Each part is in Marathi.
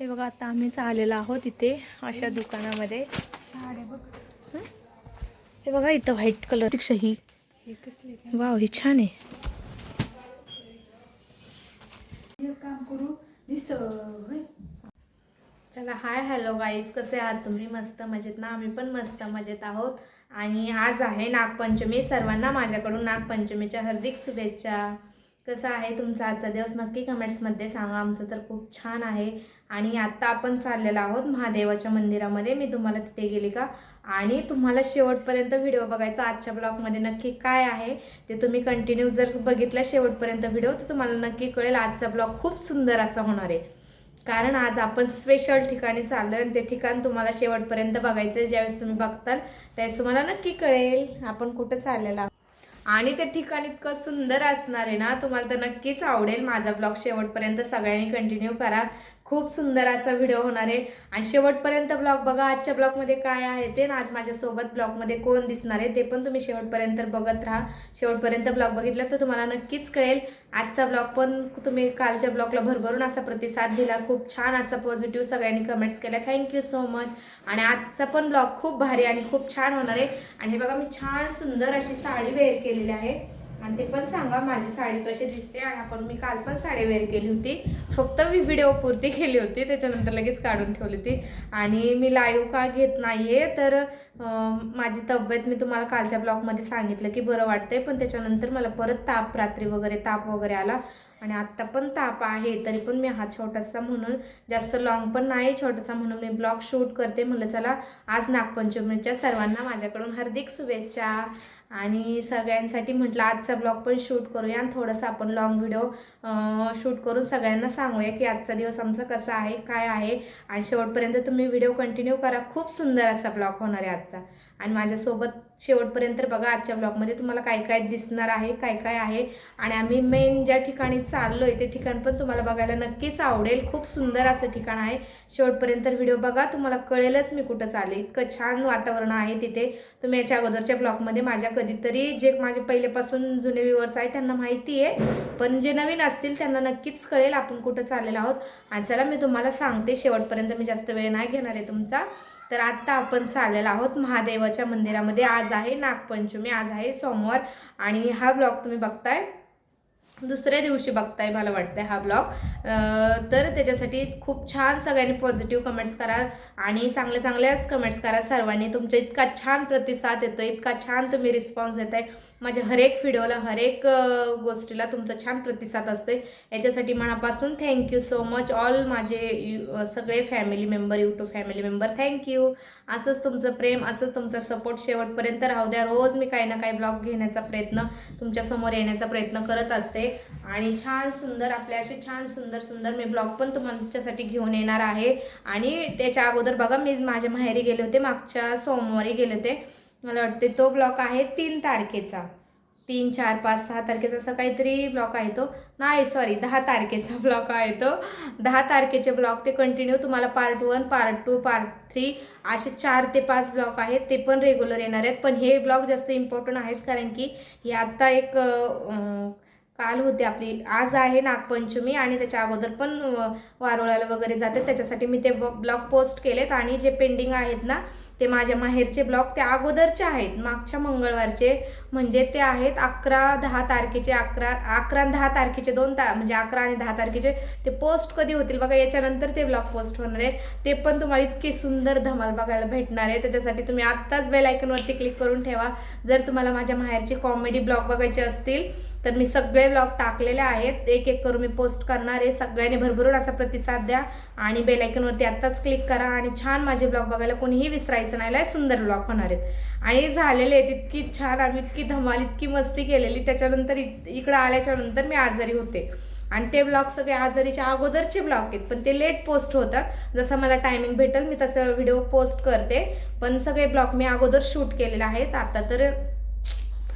हे बघा आता आम्ही चाललेलो आहोत इथे अशा दुकानामध्ये साड्या बघ. हे बघा इथं व्हाईट कलरची शाही हे कसले वाव ही छान आहे. काम करू दिसतं. चला हाय हॅलो गाईज, कसे आहात तुम्ही? मस्त मजेत ना? आम्ही पण मस्त मजेत आहोत. आणि आज आहे नागपंचमी. सर्वांना माझ्याकडून नागपंचमीच्या हार्दिक शुभेच्छा. कसा आहे तुमचा आजचा दिवस नक्की कमेंट्समध्ये सांगा. आमचं तर खूप छान आहे. आणि आत्ता आपण चाललेलो आहोत महादेवाच्या मंदिरामध्ये. मी तुम्हाला तिथे गेले का आणि तुम्हाला शेवटपर्यंत व्हिडिओ बघायचा. आजच्या ब्लॉगमध्ये नक्की काय आहे ते तुम्ही कंटिन्यू जर बघितला शेवटपर्यंत व्हिडिओ तर तुम्हाला नक्की कळेल. आजचा ब्लॉग खूप सुंदर असा होणार आहे, कारण आज आपण स्पेशल ठिकाणी चाललो आणि ते ठिकाण तुम्हाला शेवटपर्यंत बघायचं आहे. ज्यावेळेस तुम्ही बघताल त्यावेळेस तुम्हाला नक्की कळेल आपण कुठं चाललेलो आहोत. आणि ते ठिकाण इतकं सुंदर असणार आहे ना, तुम्हाला तर नक्कीच आवडेल. माझा ब्लॉग शेवटपर्यंत सगळ्यांनी कंटिन्यू करा. खूप सुंदर असा व्हिडिओ होणार आहे आणि शेवटपर्यंत ब्लॉग बघा. आजच्या ब्लॉगमध्ये काय आहे ते ना, आज माझ्यासोबत ब्लॉगमध्ये कोण दिसणार आहे ते पण तुम्ही शेवटपर्यंत बघत राहा. शेवटपर्यंत ब्लॉग बघितला तर तुम्हाला नक्कीच कळेल. आजचा ब्लॉग पण तुम्ही कालच्या ब्लॉगला भरभरून असा प्रतिसाद दिला, खूप छान असा पॉझिटिव्ह सगळ्यांनी कमेंट्स केल्या. Thank you so much. आणि आजचा पण ब्लॉग खूप भारी आणि खूप छान होणार आहे. आणि हे बघा मी छान सुंदर अशी साडी वेअर केलेली आहे आणि ते पण सांगा माझी साडी कशी दिसते. आणि मी काल पण साडी वेअर केली होती, फक्त मी व्हिडिओ पुरती केली होती, त्याच्यानंतर लगेच काढून ठेवली होती. आणि मी लाईव्ह का घेत नाहीये तर माझी तब्येत मी तुम्हाला कालच्या ब्लॉगमध्ये सांगितलं की बरं वाटतंय, पण त्याच्यानंतर मला परत ताप, रात्री वगैरे ताप वगैरे आला आणि आत्ता पण ताप आहे. तरी पण मी हा छोटासा म्हणून, जास्त लॉंग पण नाही, छोटासा म्हणून मी ब्लॉग शूट करते. म्हणलं चला आज नागपंचमीच्या सर्वांना माझ्याकडून हार्दिक शुभेच्छा. आणि सगळ्यांसाठी म्हटलं आजचा ब्लॉग पण शूट करूया आणि थोडंसं आपण लॉंग व्हिडिओ शूट करून सगळ्यांना सांगूया की आजचा दिवस आमचा कसा आहे, काय आहे. आणि शेवटपर्यंत तुम्ही व्हिडिओ कंटिन्यू करा. खूप सुंदर असा ब्लॉग होणार आहे आजचा. आणि माझ्यासोबत शेवटपर्यंत बघा. आजच्या ब्लॉगमध्ये तुम्हाला काय काय दिसणार आहे, काय काय आहे. आणि आम्ही मेन ज्या ठिकाणी चाललो आहे ते ठिकाण पण तुम्हाला बघायला नक्कीच आवडेल. खूप सुंदर असं ठिकाण आहे. शेवटपर्यंत व्हिडिओ बघा, तुम्हाला कळेलच मी कुठं चालले. इतकं छान वातावरण आहे तिथे. तुम्ही याच्या अगोदरच्या ब्लॉगमध्ये माझ्या कधीतरी जे माझे पहिलेपासून जुने व्ह्यूअर्स आहेत त्यांना माहिती आहे, पण जे नवीन असतील त्यांना नक्कीच कळेल आपण कुठं चाललेलो आहोत. आणि चला मी तुम्हाला सांगते शेवटपर्यंत, मी जास्त वेळ नाही घेणार आहे तुमचा. तर आत्ता आपण चाललेलो आहोत महादेवाच्या मंदिरामध्ये. आज आहे नागपंचमी, आज आहे सोमवार. आणि हा ब्लॉग तुम्ही बघताय दुसऱ्या दिवशी बघताय मला वाटतंय हा ब्लॉग. तर त्याच्यासाठी खूप छान सगळ्यांनी पॉझिटिव्ह कमेंट्स करा आणि चांगल्याच कमेंट्स करा सर्वांनी. तुमचा इतका छान प्रतिसाद येतो, इतका छान तुम्ही रिस्पॉन्स देताय माझ्या हरेक व्हिडिओला, हरेक गोष्टीला तुमचा छान प्रतिसाद असतोय. याच्यासाठी मनापासून थँक्यू सो मच ऑल माझे सगळे family member, YouTube family member. Thank you. असंच तुमचं प्रेम, असंच तुमचा सपोर्ट शेवटपर्यंत राहू द्या. रोज मी काही ना काही ब्लॉग घेण्याचा प्रयत्न, तुमच्यासमोर येण्याचा प्रयत्न करत असते. आणि छान सुंदर आपले असे छान सुंदर मी ब्लॉग पण तुमच्यासाठी घेऊन येणार आहे. आणि त्याच्या अगोदर बघा मी माझ्या माहेरी गेले होते, मागच्या सोमवारी गेले होते. मला वाटते तो ब्लॉग आहे 3 तारखेचा, 3, 4, 5, 6 तारखेचा असं काहीतरी ब्लॉग आहे तो. नाही सॉरी 10 तारखेचा ब्लॉग आहे तो. 10 तारखेचे ब्लॉग ते कंटिन्यू तुम्हाला पार्ट 1, पार्ट 2, पार्ट 3 असे 4 ते 5 ब्लॉग आहेत. ते पण रेग्युलर येणार आहेत. पण हे ब्लॉग जास्त इम्पॉर्टंट आहेत कारण की हे आत्ता एक काल होते आपली, आज आहे नागपंचमी आणि त्याच्या अगोदर पण वारुळाला वगैरे जाते. त्याच्यासाठी मी ते ब्लॉग पोस्ट केलेत. आणि जे पेंडिंग आहेत ना ते माझ्या माहेरचे ब्लॉग ते अगोदरचे आहेत, मागच्या मंगळवारचे. म्हणजे ते आहेत 11, 10 तारखेचे. 11 आणि 10 तारखेचे 2 म्हणजे 11 आणि 10 तारखेचे ते पोस्ट कधी होतील बघा. याच्यानंतर ते ब्लॉग पोस्ट होणार आहेत. ते पण तुम्हाला इतकी सुंदर धमाल बघायला भेटणार आहे. त्याच्यासाठी तुम्ही आत्ताच बेल आयकॉनवरती क्लिक करून ठेवा. जर तुम्हाला माझ्या माहेरचे कॉमेडी ब्लॉग बघायचे असतील तर मी सगळे ब्लॉग टाकलेले आहेत, एक एक करून मी पोस्ट करणार आहे. सगळ्यांनी भरभरून असा प्रतिसाद द्या आणि बेल आयकॉनवरती आत्ताच क्लिक करा. आणि छान माझे ब्लॉग बघायला कोणीही विसरायचं नाही. लय सुंदर ब्लॉग होणार आहेत आणि झालेले आहेत. इतकी छान आम्ही इतकी धमाल, इतकी मस्ती केलेली. त्याच्यानंतर इकडं आल्याच्या नंतर मी आजारी होते आणि ते ब्लॉग सगळे आजारीच्या अगोदरचे ब्लॉग आहेत, पण ते लेट पोस्ट होतात. जसं मला टायमिंग भेटेल मी तसं व्हिडिओ पोस्ट करते. पण सगळे ब्लॉग मी अगोदर शूट केलेले आहेत.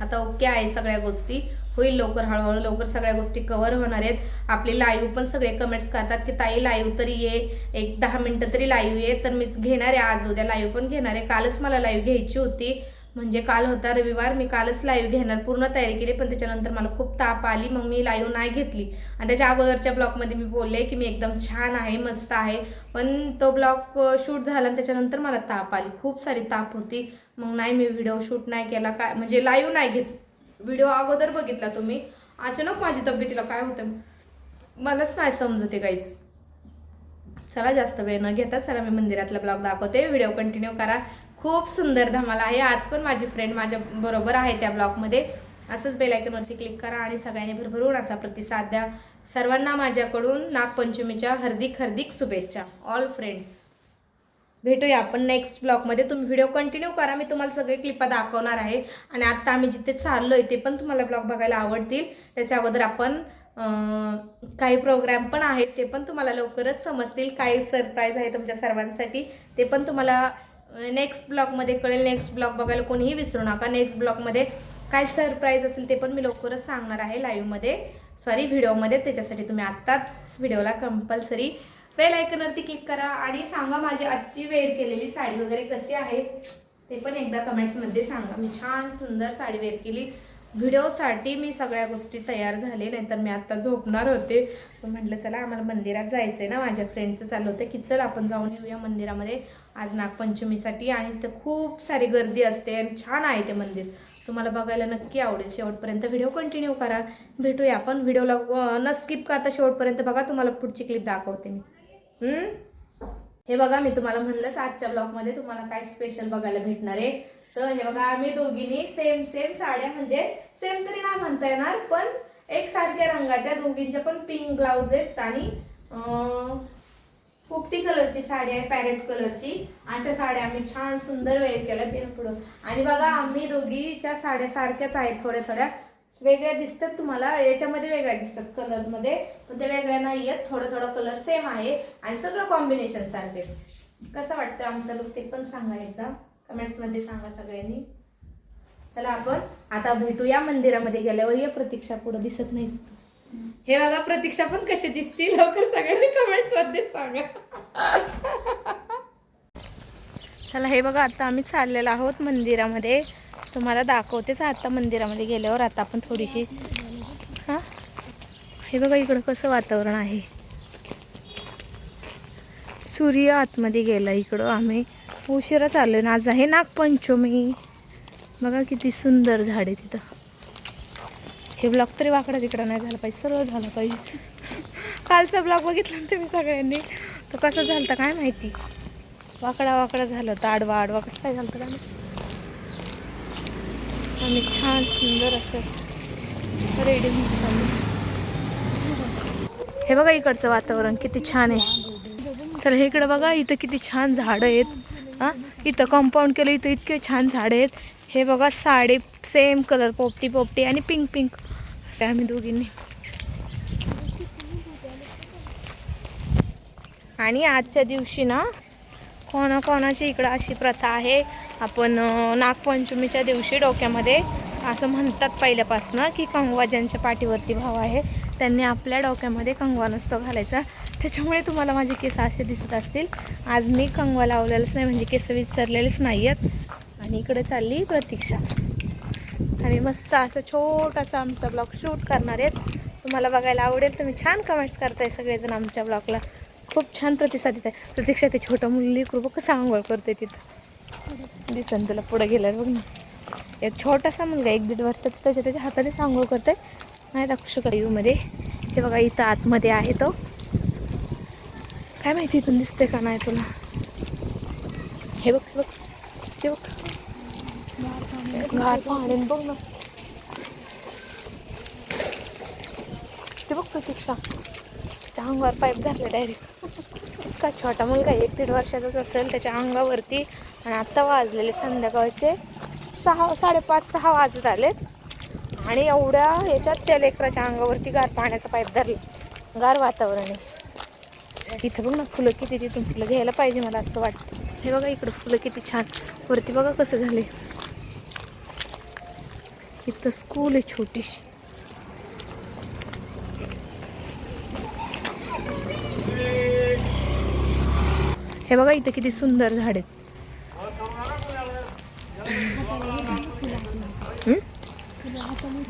आता ओके आहे सगळ्या गोष्टी. होईल लवकर, हळूहळू लवकर सगळ्या गोष्टी कव्हर होणार आहेत. आपले लाईव्ह पण सगळे कमेंट्स करतात की ताई लाईव्ह तरी ये, एक 10 मिनटं तरी लाईव्ह ये. तर मी घेणार आहे आज उद्या लाईव्ह पण घेणार आहे. कालच मला लाईव्ह घ्यायची होती म्हणजे काल होता रविवार, मी कालच लाईव्ह घेणार पूर्ण तयारी केली, पण त्याच्यानंतर मला खूप ताप आली, मग मी लाईव्ह नाही घेतली. आणि त्याच्या अगोदरच्या ब्लॉगमध्ये मी बोलले की मी एकदम छान आहे, मस्त आहे, पण तो ब्लॉग शूट झाला आणि त्याच्यानंतर मला ताप आली, खूप सारी ताप होती. मग नाही मी व्हिडिओ शूट नाही केला, काय म्हणजे लाईव्ह नाही घेतली. व्हिडिओ अगोदर बघितला तुम्ही. अचानक माझी तब्येतीला काय होतं मलाच नाही समजते गाईस. चला जास्त वेळ न घेता चला मी मंदिरातला ब्लॉग दाखवते, व्हिडिओ कंटिन्यू करा. खूप सुंदर धमाल आहे. आज पण माझी फ्रेंड माझ्या बरोबर आहे त्या ब्लॉगमध्ये. असंच बेल आयकॉनवरती क्लिक करा आणि सगळ्यांनी भरभरून असा प्रतिसाद द्या. सर्वांना माझ्याकडून नागपंचमीच्या हार्दिक हार्दिक शुभेच्छा ऑल फ्रेंड्स. भेटूया आपण नेक्स्ट ब्लॉगमध्ये. तुम्ही व्हिडिओ कंटिन्यू करा, मी तुम्हाला सगळे क्लिपा दाखवणार आहे. आणि आत्ता आम्ही जिथे चाललो आहे ते पण तुम्हाला ब्लॉग बघायला आवडतील. त्याच्या अगोदर आपण काही प्रोग्राम पण आहेत, ते पण तुम्हाला लवकरच समजतील. काही सरप्राईज आहे तुमच्या सर्वांसाठी, ते पण तुम्हाला नेक्स्ट ब्लॉगमध्ये कळेल. नेक्स्ट ब्लॉग बघायला कोणीही विसरू नका. नेक्स्ट ब्लॉगमध्ये काय सरप्राईज असेल ते पण मी लवकरच सांगणार आहे लाईव्हमध्ये, सॉरी व्हिडिओमध्ये. त्याच्यासाठी तुम्ही आत्ताच व्हिडिओला कंपल्सरी बेल आयकॉनवरती क्लिक करा आणि सांगा माझी आजची वेअर केलेली साडी वगैरे कशी आहे ते पण एकदा कमेंट्समध्ये सांगा. मी छान सुंदर साडी वेअर केली. व्हिडिओसाठी मी सगळ्या गोष्टी तयार झाले, नाहीतर मी आत्ता झोपणार होते. तर म्हटलं चला आम्हाला मंदिरात जायचं आहे ना, माझ्या फ्रेंडचं चाललं होतं की चल आपण जाऊन येऊया मंदिरामध्ये आज नागपंचमीसाठी. आणि तिथं खूप सारी गर्दी असते आणि छान आहे ते मंदिर, तुम्हाला बघायला नक्की आवडेल. शेवटपर्यंत व्हिडिओ कंटिन्यू करा. भेटूया आपण. व्हिडिओला न स्किप करता शेवटपर्यंत बघा, तुम्हाला पुढची क्लिप दाखवते मी. हे बघा, मी तुम्हाला म्हणलंच आजच्या ब्लॉगमध्ये तुम्हाला काय स्पेशल बघायला भेटणार आहे. तर हे बघा, आम्ही दोघींनी सेम सेम साड्या, म्हणजे सेम तरी नाही म्हणता येणार, पण एकसारख्या रंगाच्या, दोघींच्या पण पिंक ब्लाऊज आहेत आणि पोपटी कलरची साडी आहे, पॅरेट कलरची. अशा साड्या आम्ही छान सुंदर वेअर केल्या ते पुढं. आणि बघा, आम्ही दोघीच्या साड्या सारख्याच आहेत, थोड्या थोड्या वेगळ्या दिसतात तुम्हाला, याच्यामध्ये वेगळ्या दिसतात कलरमध्ये, पण ते वेगळ्या नाही आहेत. थोडं थोडं कलर सेम आहे आणि सगळं कॉम्बिनेशन सारखे. कसं वाटतं आमचा लुक ते पण सांगा, एकदा कमेंट्समध्ये सांगा सगळ्यांनी. चला आपण आता भेटूया मंदिरामध्ये गेल्यावर. या प्रतीक्षा पुढं दिसत नाही. हे बघा, प्रतीक्षा पण कशी दिसतील लवकर सगळ्यांनी कमेंट्समध्ये सांगा. चला हे बघा, आता आम्ही चाललेलो आहोत मंदिरामध्ये. तुम्हाला दाखवतेच आता मंदिरामध्ये गेल्यावर. आता आपण थोडीशी हे बघा इकडं कसं वातावरण आहे. सूर्य आतमध्ये गेला. इकडं आम्ही उशिरा चाललो ना, आज आहे नागपंचमी. बघा किती सुंदर झाड आहे तिथं. हे ब्लॉग तरी वाकडा तिकडं नाही झाला पाहिजे, सरळ झाला पाहिजे. कालचा ब्लॉग बघितला ना तुम्ही सगळ्यांनी, तो कसा झाला काय माहिती, वाकडा वाकडा झाला होता, आडवा आडवा कसं काय झालं होतं. आम्ही छान सुंदर असं रेडी होऊन चाललो. हे बघा इकडचं वातावरण किती छान आहे. चला हे इकडं बघा, इथं किती छान झाडं आहेत. इथं कंपाऊंड केलं, इथं इतके छान झाडं आहेत. हे बघा, साडी सेम कलर, पोपटी पोपटी आणि पिंक पिंक असे आम्ही दोघींनी. आणि आजच्या दिवशी ना कोणाकोणाची इकडं अशी प्रथा आहे, आपण नागपंचमीच्या दिवशी डोक्यामध्ये असं म्हणतात पहिल्यापासनं की कंगवा ज्यांच्या पाठीवरती भाव आहे त्यांनी आपल्या डोक्यामध्ये कंगवा नसतो घालायचा. त्याच्यामुळे तुम्हाला माझे केस असे दिसत असतील. आज मी कंगवा लावलेलंच नाही, म्हणजे केस विसरलेलेच नाही आहेत. आणि इकडे चालली प्रतीक्षा. आम्ही मस्त असं छोटासा आमचा ब्लॉग शूट करणार आहेत. तुम्हाला बघायला आवडेल. तुम्ही छान कमेंट्स करताय सगळेजण आमच्या ब्लॉगला, खूप छान प्रतिसाद देत आहे. प्रतीक्षा ते छोटं मुलगी कृपा कसं आंघोळ करते तिथं दिसन तुला पुढं गेल्यावर बघ ना. एक छोटासा मुलगा 1-1.5 वर्षाचा त्याच्या हातानेच आंघोळ करते, नाही दाखवू शकत मध्ये. हे बघा इथं आतमध्ये आहे तो, काय माहिती इथून दिसते का नाही तुला. हे बघ बघ, ते बघ गार पाणी बघ ना, ते बघ प्रतीक्षा त्याच्या अंगावर पाईप धरले डायरेक्ट. इतका छोटा मुलगा 1-1.5 वर्षाचाच असेल त्याच्या अंगावरती. आणि आत्ता वाजलेले संध्याकाळचे 5:30-6 वाजत आलेत आणि एवढ्या ह्याच्यात त्या लेकराच्या अंगावरती गार पाण्याचा पाईप धरला. गार वातावरण आहे. इथं बघ ना फुलं किती, तिथून फुलं घ्यायला पाहिजे मला असं वाटतं. हे बघा इकडं फुलं किती छान, वरती बघा कसं झाले. इथं स्कूल आहे छोटीशी. हे बघा इथं किती सुंदर झाड आहेत.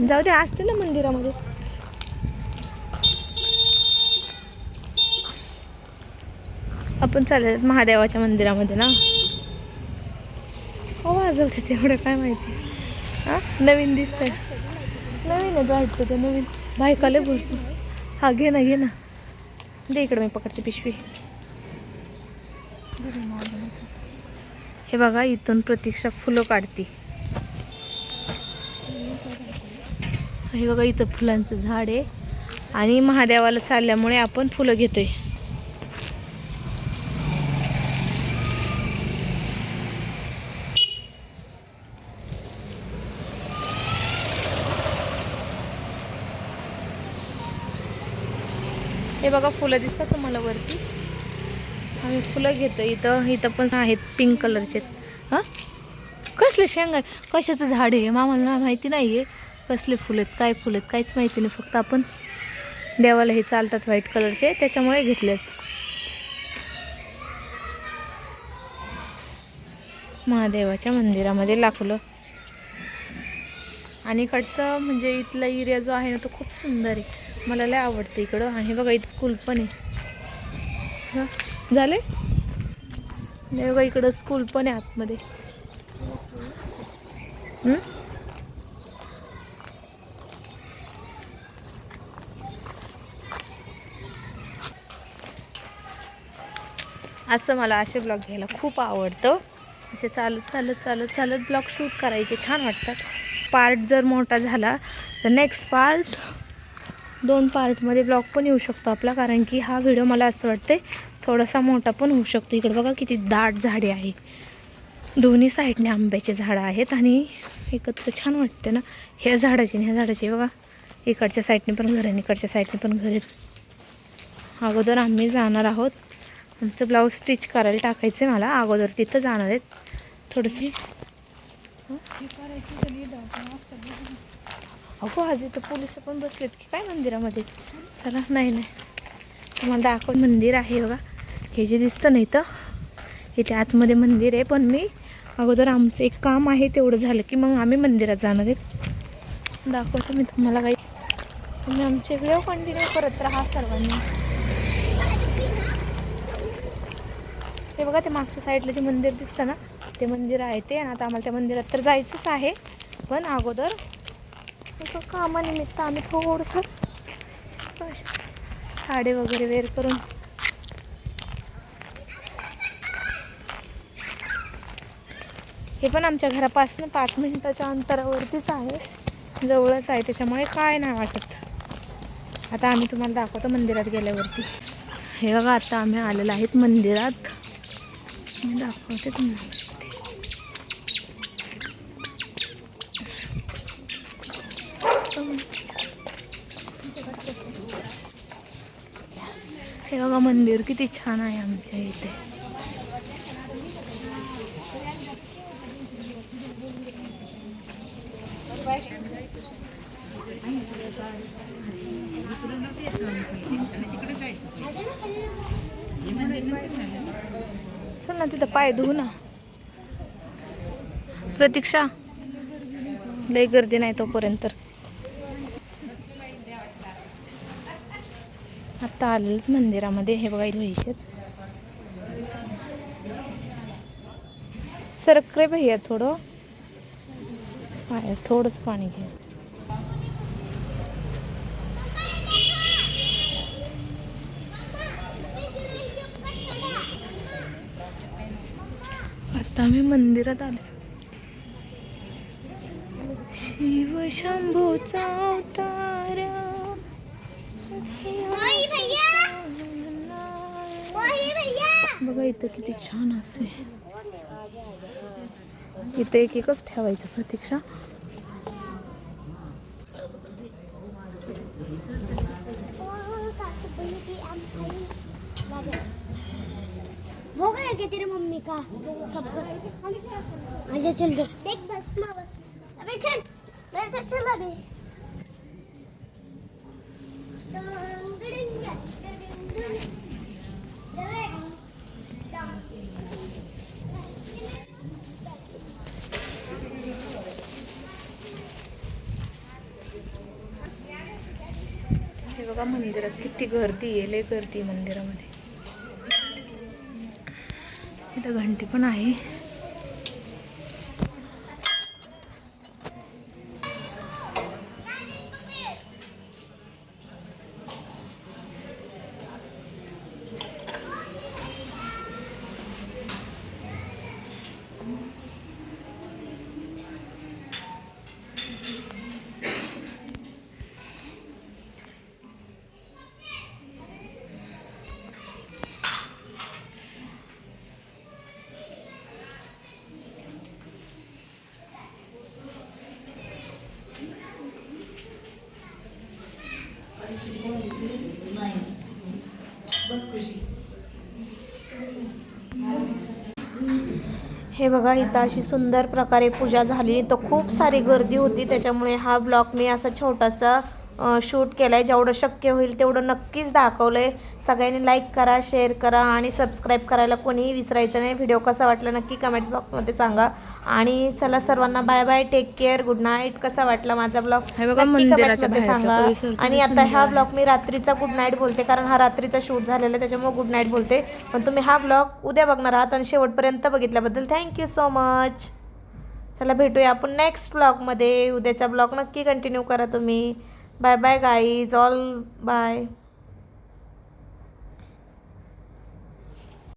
जाऊ दे, असते ना मंदिरामध्ये. आपण चाललेत महादेवाच्या मंदिरामध्ये ना. हो वाजवते तेवढं काय माहिती. हां नवीन दिसतंय, नवीन आहे वाटतं ते, नवीन बायकाले भरपूर. हा घे ना घे ना, दे इकडं मी पकडते पिशवी. हे बघा इथून प्रतीक्षा फुलं काढते. हे बघा इथं फुलांचं झाड आहे आणि महादेवाला चालल्यामुळे आपण फुलं घेतोय. हे बघा फुलं दिसतात तुम्हाला वरती. आम्ही फुलं घेतो इथं. इथं पण आहेत पिंक कलरचे. हां कसले शेंगा, कशाचं झाड आहे मामाला माहिती नाही आहे. कसले फुलं आहेत, काय फुलं आहेत काहीच माहिती नाही. फक्त आपण देवाला हे चालतात व्हाईट कलरचे, त्याच्यामुळे घेतलेत. महादेवाच्या मंदिरामध्ये फुलं. आणि इकडचं म्हणजे इथला एरिया जो आहे ना तो खूप सुंदर आहे, मला लय आवडतं इकडं. आणि बघा इथं स्कूल पण आहे. हां झाले नाही बघा, इकडं स्कूल पण आहे आतमध्ये. असं मला असे ब्लॉग घ्यायला खूप आवडतं. असे चालत चालत चालत चालत ब्लॉग शूट करायचे छान वाटतात. पार्ट जर मोठा झाला तर नेक्स्ट पार्ट 2 पार्टमध्ये ब्लॉग पण येऊ शकतो आपला. कारण की हा व्हिडिओ मला असं वाटते थोडासा मोठा पण होऊ शकतो. इकडे बघा किती दाट झाडे आहे, दोन्ही साईडने आंब्याचे झाडं आहेत आणि एकत्र छान वाटते ना. ह्या झाडाचे आणि ह्या झाडाचे बघा, इकडच्या साईडने पण घर आहे, इकडच्या साईडने पण घर आहेत. अगोदर आम्ही जाणार आहोत, आमचं ब्लाऊज स्टिच करायला टाकायचं आहे मला. अगोदर तिथं जाणार आहेत थोडंसं. अगो आज इथं पोलिस पण बसलेत की काय मंदिरामध्ये. चला नाही नाही तुम्हाला दाखव. मंदिर आहे बघा, हे जे दिसतं नाही तर इथे आतमध्ये मंदिर आहे. पण मी अगोदर आमचं एक काम आहे तेवढं झालं की मग आम्ही मंदिरात जाणार आहेत. दाखवतो मी तुम्हाला काही. तुम्ही आमचे व्हिडिओ कंटिन्यू करत राहा सर्वांनी. हे बघा ते मागच्या साईडला जे मंदिर दिसतं ना ते मंदिर आहे ते. आणि आता आम्हाला त्या मंदिरात तर जायचंच आहे, पण अगोदर एका कामानिमित्त आम्ही थोडंसं साडी वगैरे वेअर करून. हे पण आमच्या घरापासून 5 मिनिटाच्या अंतरावरतीच आहे, जवळच आहे, त्याच्यामुळे काय नाही वाटत. आता आम्ही तुम्हाला दाखवतो मंदिरात गेल्यावरती. हे बघा आता आम्ही आलेलो आहेत मंदिरात, मी दाखवते तुम्हाला. हे बघा मंदिर किती छान आहे आमच्या इथे. चल ना तिथं पाय धुवू ना. प्रतीक्षा लई गर्दी नाही तोपर्यंत. आता आलेलं मंदिरामध्ये. हे बघा इथे सरक रे भैया थोडं थोडंच पाणी घ्या. आता आम्ही मंदिरात आले. शिव शंभूचा अवतार बघा इथं किती छान असे. इथं एक एकच ठेवायचं प्रतीक्षा. हो गया क्या तेरी मम्मी का सब आजा चल दो देख बस माँ बस अबे चल मेरे साथ चल अबे बघा मंदिरात किती गर्दी आहे, लय गर्दी आहे मंदिरामध्ये. इथं घंटी पण आहे. हे बघा इथं अशी सुंदर प्रकारे पूजा झाली. तर खूप सारी गर्दी होती, त्याच्यामुळे हा ब्लॉग मी असा छोटासा शूट केला आहे. जेवढं शक्य होईल तेवढं नक्कीच दाखवलं आहे. सगळ्यांनी लाईक करा, शेअर करा आणि सबस्क्राईब करायला कोणीही विसरायचं नाही. व्हिडिओ कसा वाटला नक्की कमेंट्स बॉक्समध्ये सांगा. आणि चला सर्वांना bye bye, take care, good night. कसा वाटला माझा ब्लॉग नक्की कमेंट्समध्ये सांगा. आणि आता हा ब्लॉग मी रात्रीचा गुड नाईट बोलते, कारण हा रात्रीचा शूट झालेला आहे, त्याच्यामुळे गुड नाईट बोलते. पण तुम्ही हा ब्लॉग उद्या बघणार आहात आणि शेवटपर्यंत बघितल्याबद्दल थँक्यू सो मच. चला भेटूया आपण नेक्स्ट ब्लॉगमध्ये. उद्याचा ब्लॉग नक्की कंटिन्यू करा तुम्ही. Bye bye guys, all bye.